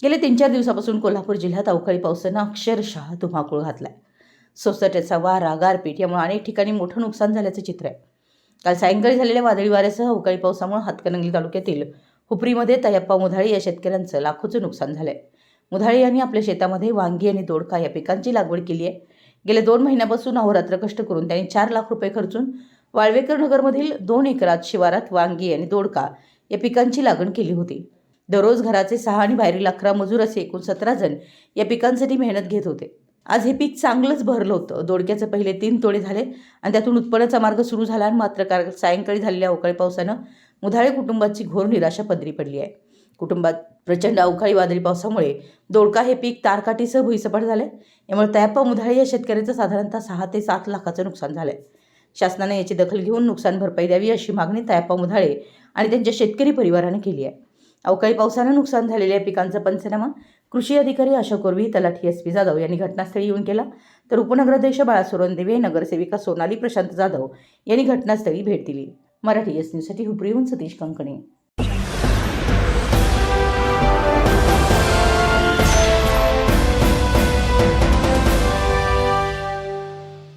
गेले 3-4 दिवसापासून कोल्हापूर जिल्ह्यात अवकाळी पावसानं अक्षरशः धुमाकूळ घातलाय. सोसाट्याचा वारा, गारपीट यामुळे अनेक ठिकाणी मोठं नुकसान झाल्याचं चित्र आहे. काल सायंकाळी झालेल्या वादळी वाऱ्यासह अवकाळी पावसामुळे हातकणंगले तालुक्यातील हुपरीमध्ये तयप्पा मुधाळे या शेतकऱ्यांचं लाखोचं नुकसान झालंय. मुधाळे यांनी आपल्या शेतामध्ये वांगी आणि दोडका या पिकांची लागवड केली आहे. गेल्या 2 महिन्यापासून अहोरात्र कष्ट करून त्यांनी 4 लाख रुपये खर्चून वाळवेकर नगरमधील 2 एकरात शिवारात वांगी आणि दोडका या पिकांची लागण केली होती. दररोज घराचे 6 आणि बाहेरील 11 मजूर असे एकूण 17 जण या पिकांसाठी मेहनत घेत होते. आज हे पीक चांगलंच भरलं होतं. दोडक्याचे पहिले 3 तोडे झाले आणि त्यातून उत्पन्नाचा मार्ग सुरू झाला. मात्र काल सायंकाळी झालेल्या अवकाळी पावसानं मुधाळे कुटुंबाची घोर निराशा पदरी पडली आहे. कुटुंबात प्रचंड अवकाळी वादळी पावसामुळे दोडका हे पीक तारकाटीसह भुईसपाट झाले. यामुळे तयप्पा मुधाळे या शेतकऱ्याचं साधारणतः 6 ते 7 लाखाचं नुकसान झालंय. शासनाने याची दखल घेऊन नुकसान भरपाई द्यावी अशी मागणी तयप्पा मुधाळे आणि त्यांच्या शेतकरी परिवाराने केली आहे. अवकाळी पावसानं नुकसान झालेल्या पिकांचा पंचनामा कृषी अधिकारी अशोक कोरवी, तलाठी SP जाधव यांनी घटनास्थळी येऊन केला. तर उपनगराध्यक्ष बाळा सोरंदेवे, नगरसेविका सोनाली प्रशांत जाधव यांनी घटनास्थळी भेट दिली. मराठी S न्यूजसाठी हुपरीहून सतीश कंकणे.